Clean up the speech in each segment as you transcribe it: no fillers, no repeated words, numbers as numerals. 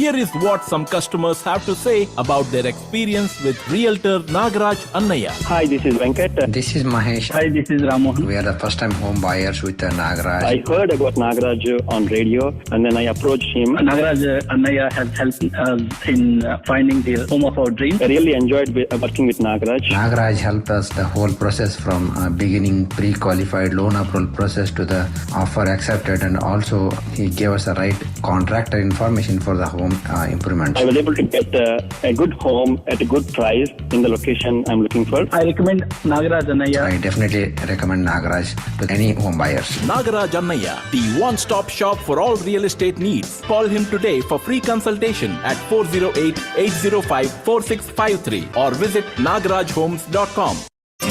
Here is what some customers have to say about their experience with Realtor Nagaraj Annaya. Hi, this is Venkat. This is Mahesh. Hi, this is Ramohan. We are the first time home buyers with Nagaraj. I heard about Nagaraj on radio and then I approached him. Nagaraj Annaya has helped us in finding the home of our dreams. I really enjoyed working with Nagaraj. Nagaraj helped us the whole process from beginning pre-qualified loan approval process to the offer accepted, and also he gave us the right contractor information for the home improvement. I was able to get a good home at a good price in the location I'm looking for. I recommend Nagaraj Annaya. I definitely recommend Nagaraj to any home buyers. Nagaraj Annaya, the one-stop shop for all real estate needs. Call him today for free consultation at 408-805-4653 or visit nagarajhomes.com.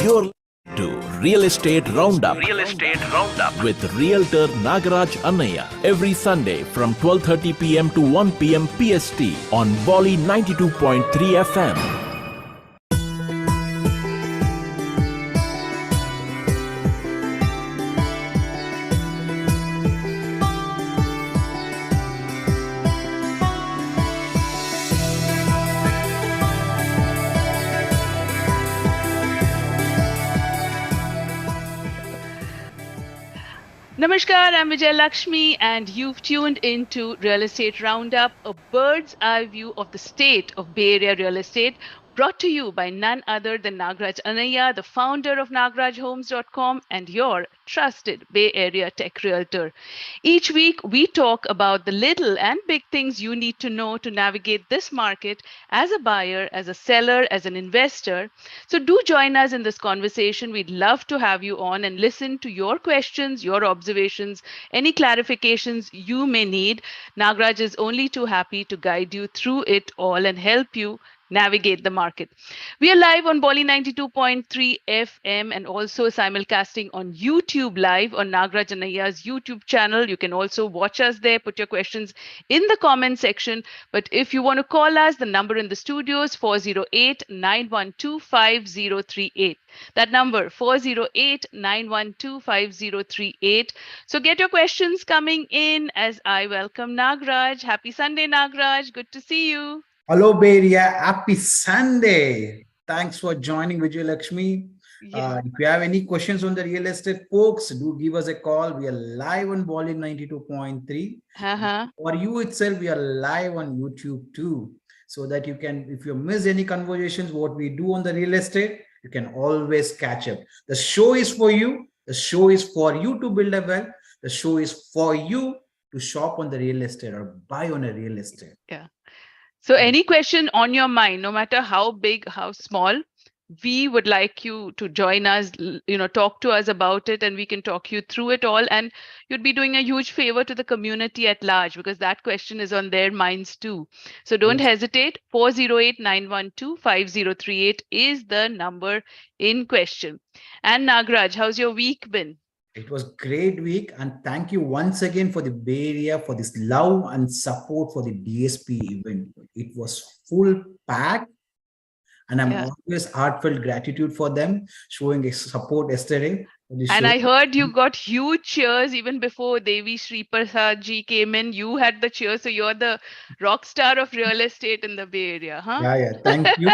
You're to Real Estate Roundup. Real Estate Roundup with Realtor Nagaraj Annaya every Sunday from 12:30 p.m. to 1 p.m. PST on Bolly 92.3 FM. Namaskar, I'm Vijay Lakshmi and you've tuned into Real Estate Roundup, a bird's eye view of the state of Bay Area real estate, brought to you by none other than Nagaraj Annaya, the founder of nagarajhomes.com and your trusted Bay Area tech realtor. Each week, we talk about the little and big things you need to know to navigate this market as a buyer, as a seller, as an investor. So do join us in this conversation. We'd love to have you on and listen to your questions, your observations, any clarifications you may need. Nagaraj is only too happy to guide you through it all and help you navigate the market. We are live on Bolly 92.3 FM and also simulcasting on YouTube Live on Nagaraj Annaya's YouTube channel. You can also watch us there, put your questions in the comment section. But if you want to call us, the number in the studio is 408-912-5038. That number, 408-912-5038. So get your questions coming in as I welcome Nagaraj. Happy Sunday, Nagaraj. Good to see you. Hello, Bay Area. Happy Sunday. Thanks for joining Vijay Lakshmi. Yeah. If you have any questions on the real estate, folks, do give us a call. We are live on Bolly 92.3. For you itself, we are live on YouTube too. So that you can, if you miss any conversations, what we do on the real estate, you can always catch up. The show is for you. The show is for you to build a wealth. The show is for you to shop on the real estate or buy on a real estate. Yeah. So any question on your mind, no matter how big, how small, we would like you to join us, talk to us about it, and we can talk you through it all. And you'd be doing a huge favor to the community at large because that question is on their minds too. So don't hesitate. 408-912-5038 is the number in question. And Nagaraj, how's your week been? It was great week, and thank you once again for the Bay Area for this love and support for the DSP event. It was full packed, and I'm always heartfelt gratitude for them showing a support yesterday. And I heard you got huge cheers even before Devi Sri Prasad ji came in. You had the cheers, so you're the rock star of real estate in the Bay Area, huh? Yeah, thank you.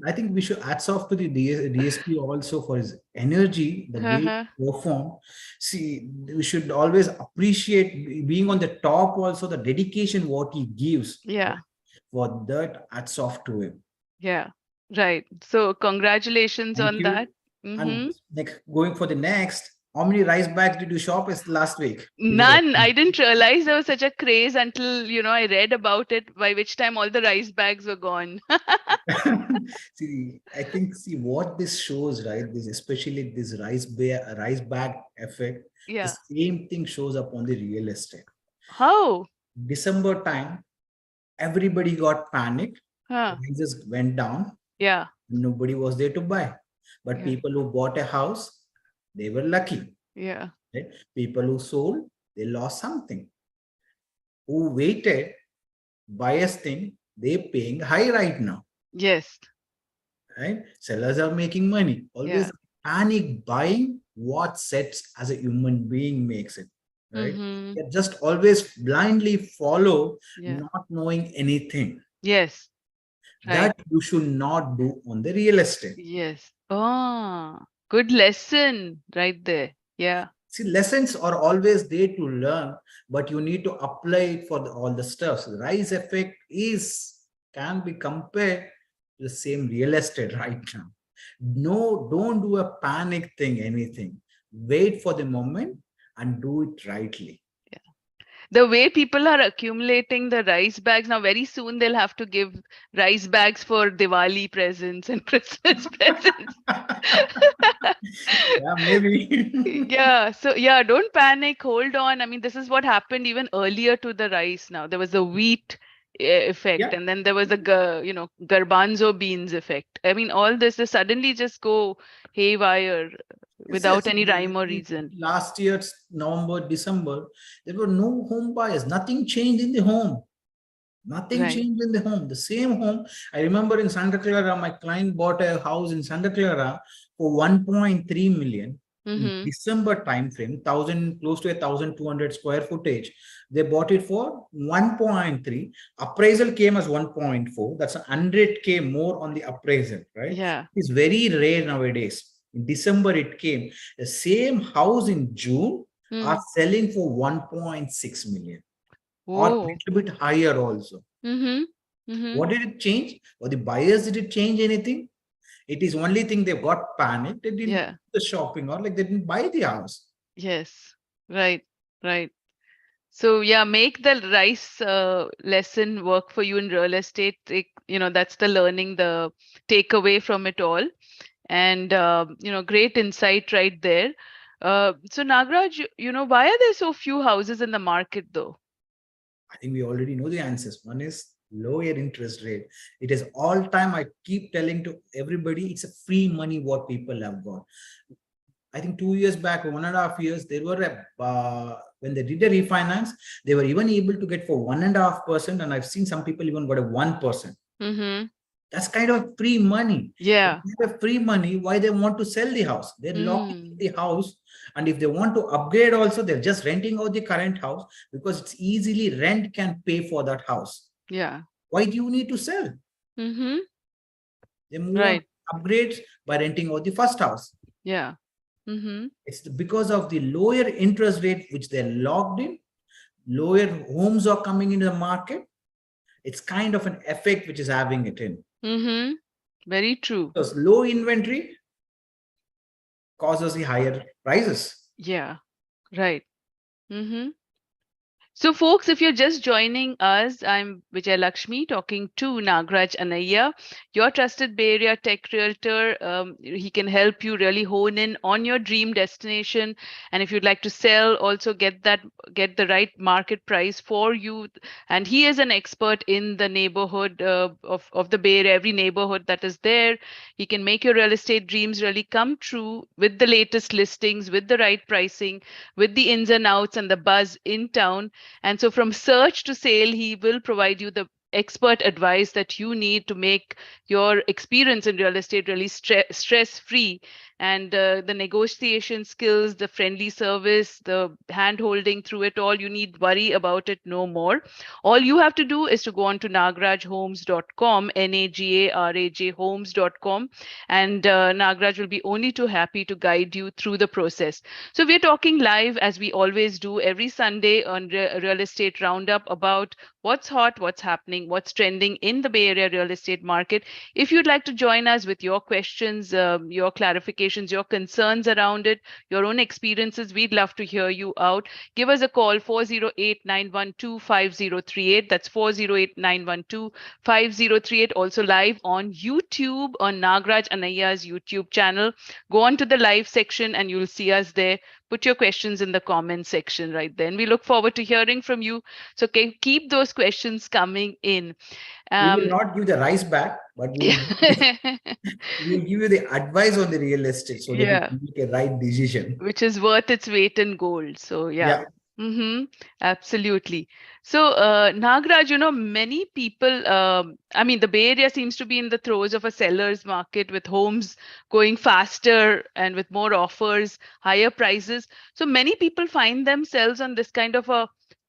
I think we should hats off to the DSP also for his energy, the way he performed. See, we should always appreciate being on the top also, the dedication what he gives. Yeah. For that, hats off to him. Yeah, right. So congratulations on that. And going for the next, how many rice bags did you shop last week? None. I didn't realize there was such a craze until, I read about it, by which time all the rice bags were gone. See, I think, what this shows, right? This, especially this rice bag effect. Yeah. The same thing shows up on the real estate. How? December time, everybody got panicked. Prices went down. Yeah. Nobody was there to buy. But people who bought a house, they were lucky. Yeah. Right? People who sold, they lost something. Who waited, buyers think they're paying high right now. Yes. Right? Sellers are making money. Always panic buying what sets as a human being makes it. right? Mm-hmm. You just always blindly follow, Yeah. not knowing anything. Yes. Right. That you should not do on the real estate. Yes. Oh, good lesson right there. Yeah. See, lessons are always there to learn, but you need to apply it for all the stuff. So the rise effect can be compared to the same real estate right now. No, don't do a panic thing, anything. Wait for the moment and do it rightly. The way people are accumulating the rice bags now, very soon they'll have to give rice bags for Diwali presents and Christmas presents. Yeah, maybe. Yeah, so yeah, don't panic, hold on. I mean, this is what happened even earlier to the rice now. There was the wheat effect, Yeah. and then there was the garbanzo beans effect. I mean, all this is suddenly just go haywire Yes, without yes. any rhyme or reason. Last year's November, December, there were no home buyers. Nothing changed in the home. Nothing Right. changed in the home. The same home. I remember in Santa Clara, my client bought a house in Santa Clara for 1.3 million. In Mm-hmm. December time frame, close to 1,200 square footage. They bought it for 1.3. Appraisal came as 1.4. That's 100K more on the appraisal, right? Yeah. It's very rare nowadays. In December, it came. The same house in June are selling for 1.6 million or a Oh. little bit higher also. Mm-hmm. Mm-hmm. What did it change? Or the buyers, did it change anything? It is only thing they got panicked. They didn't Yeah. do the shopping or like they didn't buy the house. Yes. Right. Right. So yeah, make the rice lesson work for you in real estate. That's the learning, the takeaway from it all. And great insight right there. So Nagraj, why are there so few houses in the market though? I think we already know the answers. One is lower interest rate. It is all time. I keep telling to everybody, it's a free money what people have got. I think 2 years back, 1.5 years, there were when they did a refinance, they were even able to get for 1.5%, and I've seen some people even got a 1%. Mm-hmm. That's kind of free money. Yeah. If they have free money, why they want to sell the house? They're locking the house, and if they want to upgrade also, they're just renting out the current house because it's easily rent can pay for that house. Yeah. Why do you need to sell? Mm-hmm. They move on Right. upgrades by renting out the first house. Yeah. Mm-hmm. It's because of the lower interest rate which they're locked in, lower homes are coming into the market. It's kind of an effect which is having it in. Mm-hmm. Very true. Because low inventory causes the higher prices. Yeah. Right. Mm-hmm. So, folks, if you're just joining us, I'm Vijay Lakshmi talking to Nagraj Anaya, your trusted Bay Area tech realtor. He can help you really hone in on your dream destination. And if you'd like to sell, also get the right market price for you. And he is an expert in the neighborhood of the Bay Area, every neighborhood that is there. He can make your real estate dreams really come true with the latest listings, with the right pricing, with the ins and outs and the buzz in town. And so from search to sale, he will provide you the expert advice that you need to make your experience in real estate really stress free. And the negotiation skills, the friendly service, the hand holding through it all, you need worry about it no more. All you have to do is to go on to nagrajhomes.com, Nagaraj homes.com, and Nagraj will be only too happy to guide you through the process. So we're talking live, as we always do every Sunday on Real Estate Roundup, about what's hot, what's happening, what's trending in the Bay Area real estate market. If you'd like to join us with your questions, your clarifications, your concerns around it, your own experiences, we'd love to hear you out. Give us a call, 408-912-5038. That's 408-912-5038. Also live on YouTube, on Nagraj Anaya's YouTube channel. Go on to the live section and you'll see us there. Put your questions in the comment section right there. And we look forward to hearing from you. So keep those questions coming in. We will not give the rice back, but we will give you the advice on the real estate so that you Yeah. can make a right decision. Which is worth its weight in gold. So yeah. Mm-hmm. Absolutely. So, Nagraj, many people, I mean, the Bay Area seems to be in the throes of a seller's market with homes going faster and with more offers, higher prices. So, many people find themselves on this kind of a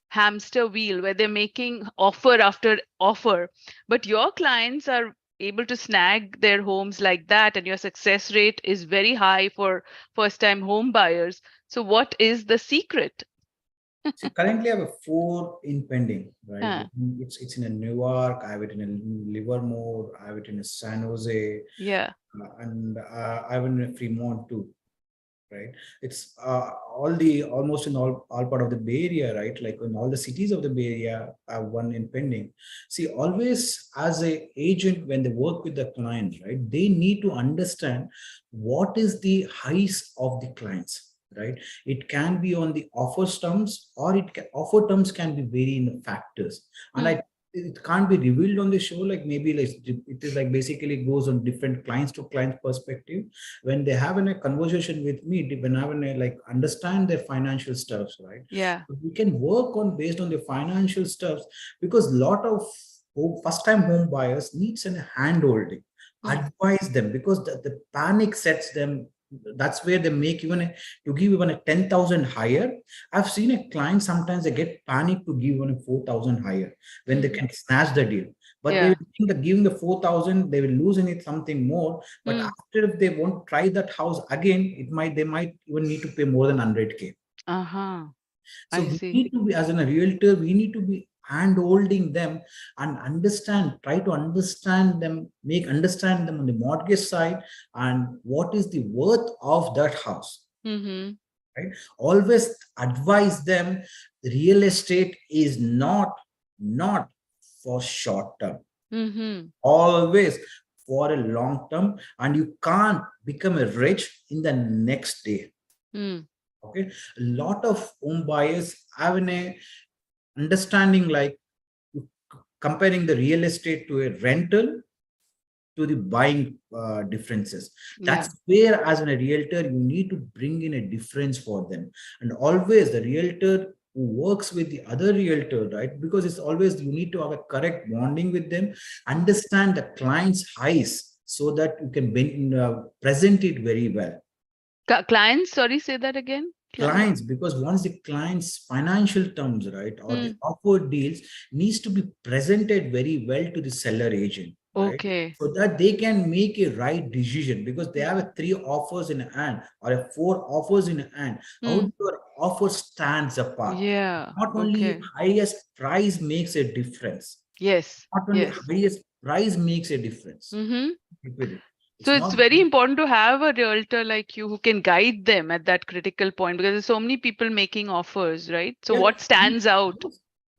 hamster wheel where they're making offer after offer. But your clients are able to snag their homes like that, and your success rate is very high for first-time home buyers. So, what is the secret? See, currently I have a 4 in pending, right? Huh. It's in a Newark, I have it in a Livermore, I have it in a San Jose, Yeah. and I have it in a Fremont too, right? It's almost in all part of the Bay Area, right? Like in all the cities of the Bay Area, I have one in pending. See, always as a agent, when they work with the client, right, they need to understand what is the highs of the clients, right? It can be on the offer terms, or offer terms can be vary in the factors, and Mm. it can't be revealed on the show. Like maybe like it is like basically goes on different clients to client perspective. When they have a conversation with me, when I have like understand their financial stuffs, right? Yeah. We can work on based on the financial stuffs, because lot of first time home buyers needs an hand holding, Mm. advise them, because the panic sets them. That's where they make even to give even a 10,000 higher. I've seen a client sometimes they get panic to give even a 4,000 higher when they Mm. can snatch the deal, but they Yeah. think that giving the 4,000 they will lose in it something more. But Mm. after, if they won't try that house again, they might even need to pay more than 100K. Uh-huh. So I we see. need to be, as a realtor, we need to be hand holding them and try to understand them, understand them on the mortgage side and what is the worth of that house. Mm-hmm. Right? Always advise them, real estate is not for short term. Mm-hmm. Always for a long term, and you can't become a rich in the next day. Mm. Okay, a lot of home buyers have a understanding like comparing the real estate to a rental to the buying differences. Yeah. That's where, as a realtor, you need to bring in a difference for them. And always the realtor who works with the other realtor, right? Because it's always you need to have a correct bonding with them, understand the client's highs so that you can present it very well. Clients, sorry, say that again. Client. Clients, because once the client's financial terms, right, or the Mm. offered deals needs to be presented very well to the seller agent, right, Okay. so that they can make a right decision, because they Mm. have a 3 offers in hand or a 4 offers in hand. How Mm. your offer stands apart? Yeah. Not only Okay. highest price makes a difference, Yes. not only Yes. highest price makes a difference. Mm-hmm. Keep with it. So It's it's not. very important to have a realtor like you who can guide them at that critical point, because there's so many people making offers, right? So Yeah, what stands out?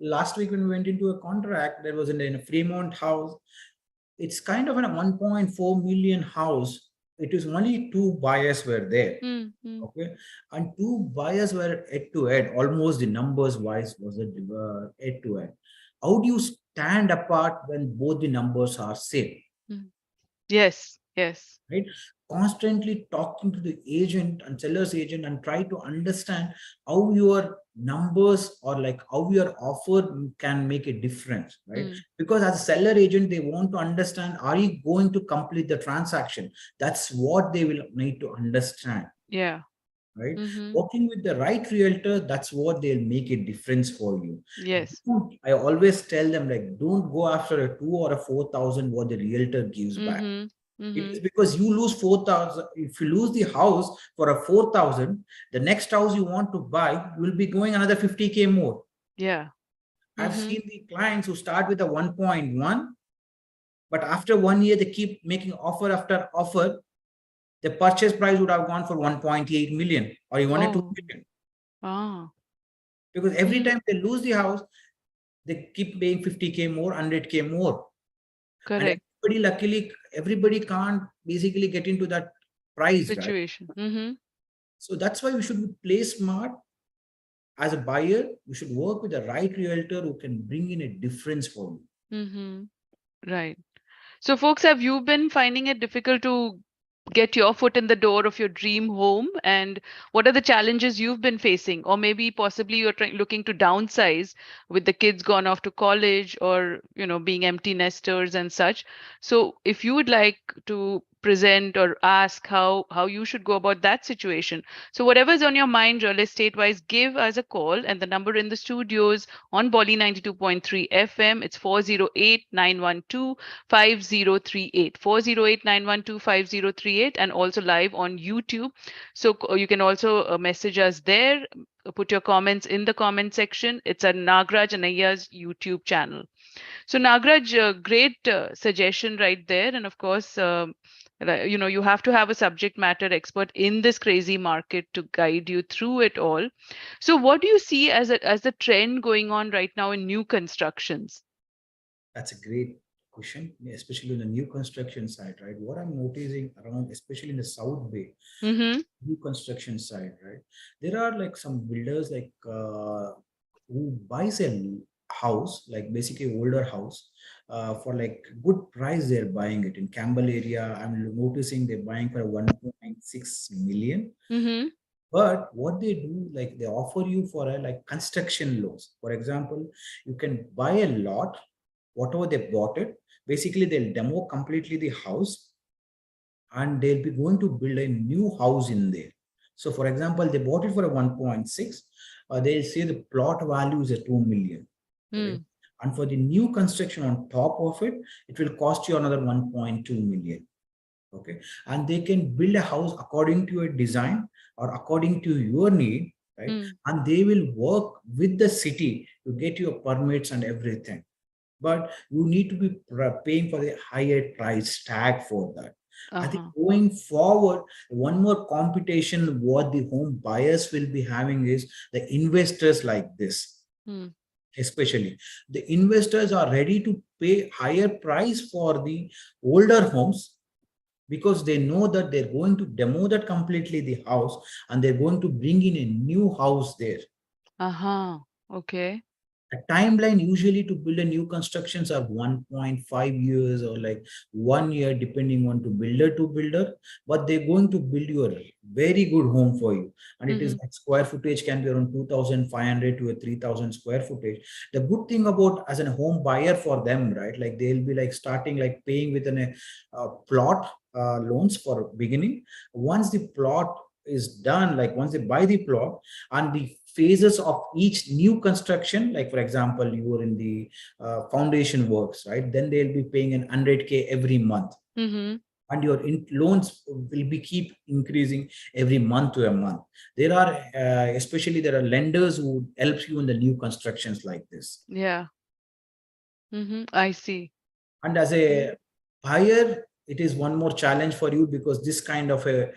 last week when we went into a contract, there was in a Fremont house. It's kind of a 1.4 million house. It is only 2 buyers were there. Mm. Mm. Okay, and 2 buyers were head to head. Almost the numbers wise was it head to head. How do you stand apart when both the numbers are same? Mm. Yes. Yes. Right, constantly talking to the agent and seller's agent and try to understand how your numbers or like how your offer can make a difference, right? Mm. Because as a seller agent they want to understand, are you going to complete the transaction? That's what they will need to understand, Yeah. right? Mm-hmm. Working with the right realtor, that's what they'll make a difference for you. Yes. I always tell them, like, don't go after a 2 or a 4,000 what the realtor gives back. Mm-hmm. It Mm-hmm. is because you lose 4,000. If you lose the house for a 4,000, the next house you want to buy, you will be going another 50K more. Yeah. I've Mm-hmm. seen the clients who start with a 1.1, but after 1 year, they keep making offer after offer. The purchase price would have gone for 1.8 million or even a 2 Oh. million. Ah. Because every Mm. time they lose the house, they keep paying 50K more, 100K more. And Correct. everybody can't basically get into that price, right? Situation. Mm-hmm. So that's why we should play smart. As a buyer, you should work with the right realtor who can bring in a difference for you. Mm-hmm. Right. So, folks, have you been finding it difficult to get your foot in the door of your dream home, and what are the challenges you've been facing, or maybe possibly you're looking to downsize with the kids gone off to college, or being empty nesters and such. So if you would like to present or ask how you should go about that situation, so whatever's on your mind real estate wise, give us a call, and the number in the studios on Bolly 92.3 FM, it's 408-912-5038, 408-912-5038, and also live on YouTube. So you can also message us there, put your comments in the comment section. It's at Nagraj Anayya's YouTube channel. So Nagraj, great suggestion right there. And of course, you have to have a subject matter expert in this crazy market to guide you through it all. So what do you see as the trend going on right now in new constructions? That's a great question, especially on the new construction side, right? What I'm noticing around, especially in the South Bay, new construction side, right? There are like some builders like who buys a house, like basically older house, for like good price. They're buying it in Campbell area. I'm noticing they're buying for 1.6 million. But what they do, like they offer you for a like construction loans. For example, you can buy a lot, whatever they bought it. Basically, they'll demo completely the house, and they'll be going to build a new house in there. So, for example, they bought it for a 1.6. They'll say the plot value is a 2 million. Okay? And for the new construction on top of it, it will cost you another 1.2 million. Okay, and they can build a house according to your design or according to your need, right? And they will work with the city to get your permits and everything. But you need to be paying for the higher price tag for that. I think going forward, one more competition what the home buyers will be having is the investors like this. Especially the investors are ready to pay higher price for the older homes, because they know that they're going to demo that completely the house, and they're going to bring in a new house there. Okay. A timeline usually to build a new constructions are 1.5 years or like 1 year, depending on to builder, but they're going to build you a very good home for you. And it is like square footage can be around 2,500 to a 3,000 square footage. The good thing about as a home buyer for them, right? Like they'll be like starting like paying within a plot loans for beginning. Once the plot is done, like once they buy the plot and the phases of each new construction, like for example you are in the foundation works, right? Then they'll be paying an 100K every month, and your loans will be keep increasing every month to a month. There are especially there are lenders who help you in the new constructions like this. I see. And as a buyer, it is one more challenge for you, because this kind of a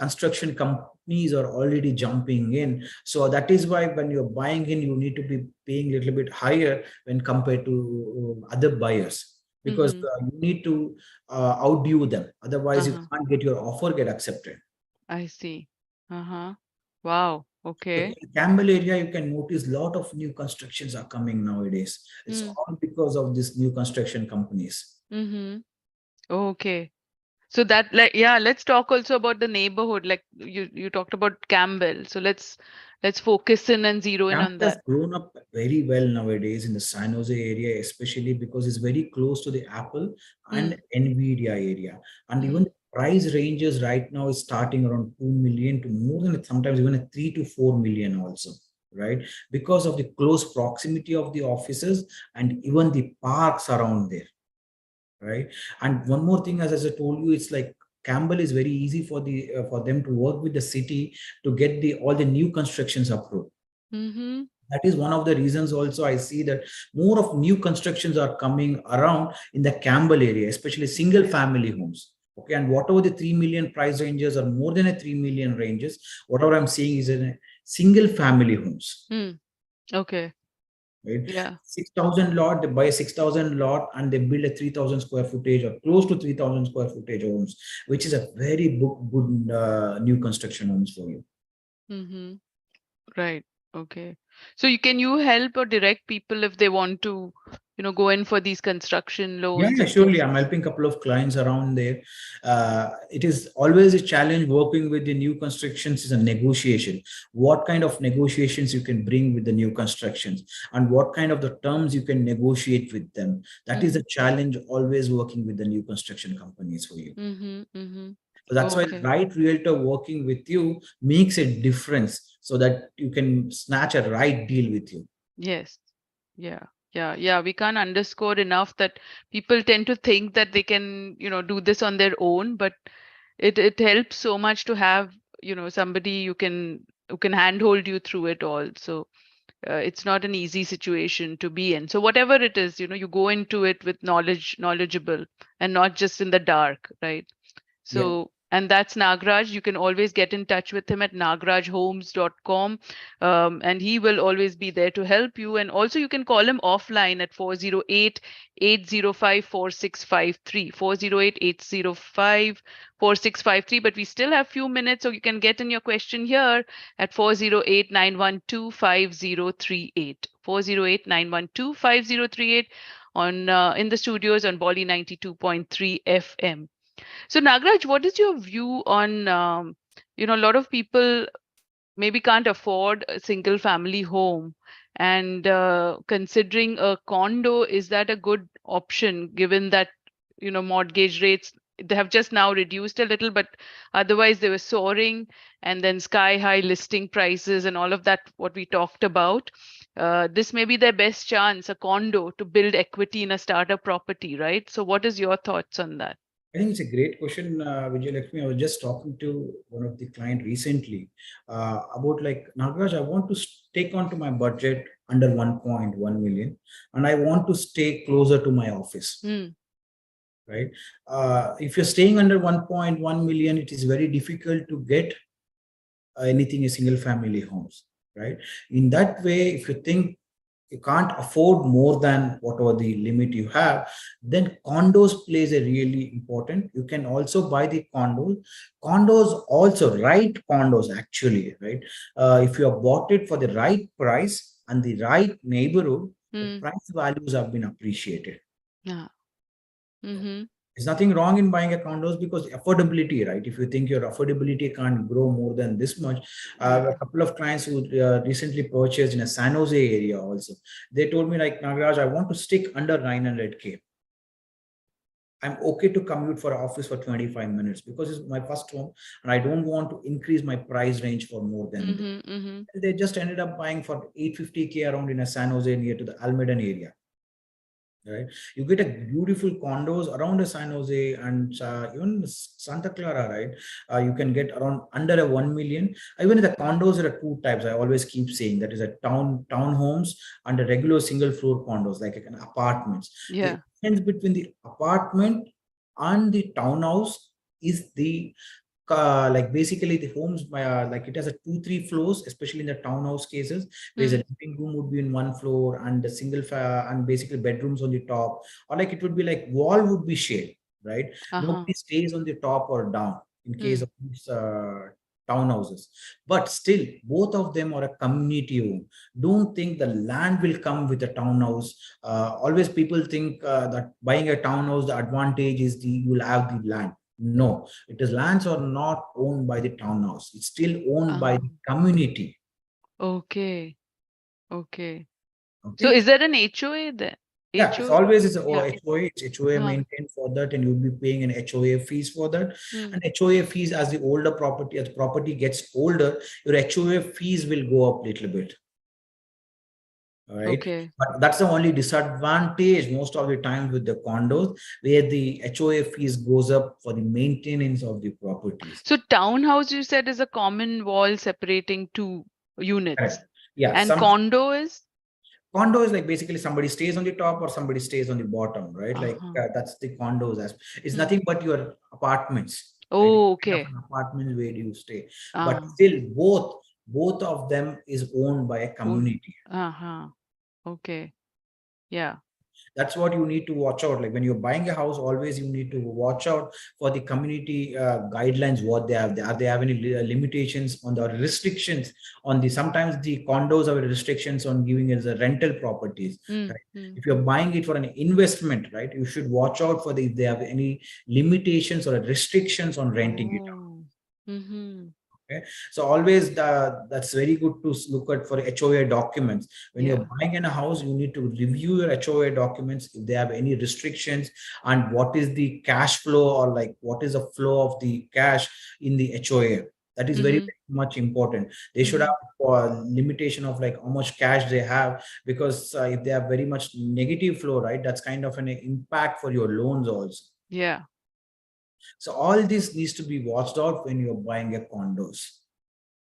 construction companies are already jumping in. So that is why when you're buying in, you need to be paying a little bit higher when compared to other buyers, because you need to outdo them. Otherwise, you can't get your offer get accepted. I see. Wow. Okay. So in Campbell area, you can notice a lot of new constructions are coming nowadays. It's all because of these new construction companies. Okay. So that, like, yeah, let's talk also about the neighborhood. Like you talked about Campbell. So let's focus in and zero in on Campbell has that. grown up very well nowadays in the San Jose area, especially because it's very close to the Apple and Nvidia area. And even the price ranges right now is starting around 2 million to more than sometimes even a 3 to 4 million also, right? Because of the close proximity of the offices and even the parks around there. Right. And one more thing, as I told you, it's like Campbell is very easy for the for them to work with the city to get the all the new constructions approved. That is one of the reasons also I see that more of new constructions are coming around in the Campbell area, especially single family homes. Okay, and whatever the 3 million price ranges or more than a 3 million ranges, whatever I'm seeing is in a single family homes. Okay. Right? Yeah. 6,000 lot, they buy a 6,000 lot and they build a 3,000 square footage or close to 3,000 square footage homes, which is a very good new construction homes for you. Right. Okay. So you help or direct people if they want to go in for these construction loans? Yeah, And surely. things? I'm helping a couple of clients around there. It is always a challenge working with the new constructions is a negotiation. What kind of negotiations you can bring with the new constructions and what kind of the terms you can negotiate with them. That is a challenge always working with the new construction companies for you. So that's why the Okay. right realtor working with you makes a difference so that you can snatch a right deal with you. Yes. Yeah. We can't underscore enough that people tend to think that they can, do this on their own, but it helps so much to have, somebody who can handhold you through it all. So it's not an easy situation to be in. So whatever it is, you go into it with knowledgeable, and not just in the dark, right? Yeah. So, and that's Nagraj. You can always get in touch with him at nagrajhomes.com. And he will always be there to help you. And also, you can call him offline at 408-805-4653. 408-805-4653. But we still have few minutes, so you can get in your question here at 408-912-5038. 408-912-5038 on in the studios on Bolly 92.3 FM. So, Nagraj, what is your view on, a lot of people maybe can't afford a single family home, and considering a condo, is that a good option given that, mortgage rates, they have just now reduced a little, but otherwise they were soaring, and then sky high listing prices and all of that, what we talked about. This may be their best chance, a condo, to build equity in a startup property, right? So, what is your thoughts on that? I think it's a great question, Vijay. I was just talking to one of the client recently about like, Nagaraj, I want to take on to my budget under 1.1 million, and I want to stay closer to my office. Right? If you're staying under 1.1 million, it is very difficult to get anything in single family homes. Right? In that way, if you think you can't afford more than whatever the limit you have, then condos plays a really important. You can also buy the condos also, right? Condos actually, right? If you have bought it for the right price and the right neighborhood, the price values have been appreciated. Yeah. There's nothing wrong in buying a condos because affordability, right? If you think your affordability can't grow more than this much, a couple of clients who recently purchased in a San Jose area also, they told me like, Nagaraj, I want to stick under 900K. I'm okay to commute for office for 25 minutes because it's my first home and I don't want to increase my price range for more than that. They just ended up buying for 850K around in a San Jose near to the Almedan area. Right, you get a beautiful condos around a San Jose and even Santa Clara, right? You can get around under a 1 million. Even the condos, there are two types. I always keep saying that is a townhomes and a regular single floor condos, like an apartments. Yeah. The difference between the apartment and the townhouse is the like basically the homes like it has a 2-3 floors, especially in the townhouse cases. There's a living room would be in one floor and the and basically bedrooms on the top, or like it would be like wall would be shared, right? Nobody stays on the top or down in case of these townhouses, but still both of them are a community home. Don't think the land will come with a townhouse. Always people think that buying a townhouse, the advantage is you will have the land. No, it is lands are not owned by the townhouse. It's still owned by the community. Okay. So is there an HOA there? Yeah, it's always it's HOA. It's HOA Uh-huh. maintained for that, and you'll be paying an HOA fees for that. And HOA fees, as the older property, as property gets older, your HOA fees will go up a little bit. All right. Okay. But that's the only disadvantage most of the time with the condos, where the HOA fees goes up for the maintenance of the properties. So townhouse, you said, is a common wall separating two units. Correct. Yeah. And condo is? Condo is like basically somebody stays on the top or somebody stays on the bottom, right? Like that's the condos. It's nothing but your apartments. Oh, right? okay. Kind of an apartment where you stay, but still both of them is owned by a community. Okay. Yeah. That's what you need to watch out. Like when you're buying a house, always you need to watch out for the community guidelines, what they have. Are they have any limitations on the restrictions on the, sometimes the condos have restrictions on giving as a rental properties, right? If you're buying it for an investment, right, you should watch out for if they have any limitations or restrictions on renting it out. Okay, so always that's very good to look at for HOA documents. When you're buying in a house, you need to review your HOA documents if they have any restrictions, and what is the cash flow, or like what is the flow of the cash in the HOA. That is very, very much important. They should have a limitation of like how much cash they have, because if they have very much negative flow, right, that's kind of an impact for your loans also. Yeah. So all this needs to be watched out when you're buying a condos.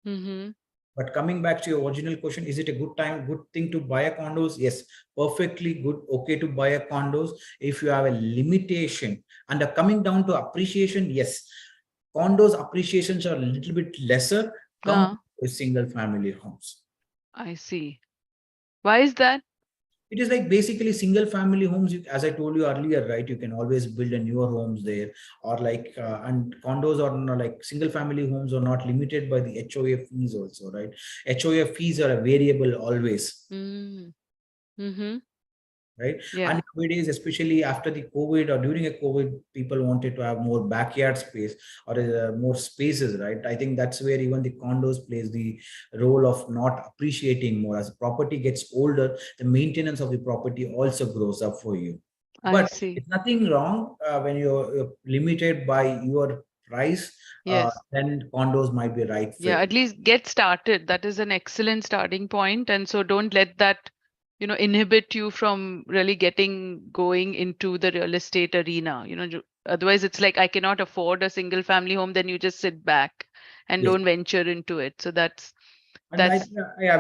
But coming back to your original question, is it a good thing to buy a condos? Yes, perfectly good, okay to buy a condos if you have a limitation. And coming down to appreciation, yes, condos appreciations are a little bit lesser compared to single family homes. I see. Why is that? It is like basically single family homes, as I told you earlier, right? You can always build a newer homes there, or like, and condos are not like single family homes are not limited by the HOA fees also, right? HOA fees are a variable always. Right? Yeah. And nowadays, especially after the COVID or during a COVID, people wanted to have more backyard space or more spaces, right? I think that's where even the condos plays the role of not appreciating more. As the property gets older, the maintenance of the property also grows up for you. But it's nothing wrong when you're limited by your price, then condos might be right fit. Yeah, at least get started. That is an excellent starting point. And so don't let that, inhibit you from really going into the real estate arena. Otherwise it's like, I cannot afford a single family home. Then you just sit back and don't venture into it. So that's. And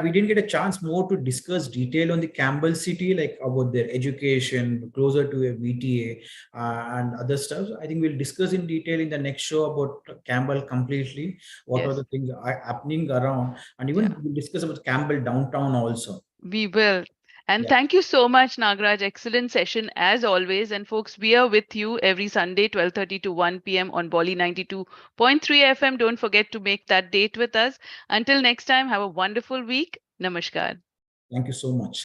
we didn't get a chance more to discuss detail on the Campbell City, like about their education, closer to a VTA and other stuff. I think we'll discuss in detail in the next show about Campbell completely. What are the things are happening around, and even we'll discuss about Campbell downtown also. We will. And thank you so much, Nagraj. Excellent session as always. And folks, we are with you every Sunday, 12:30 to 1 p.m. on Bolly 92.3 FM. Don't forget to make that date with us. Until next time, have a wonderful week. Namaskar. Thank you so much.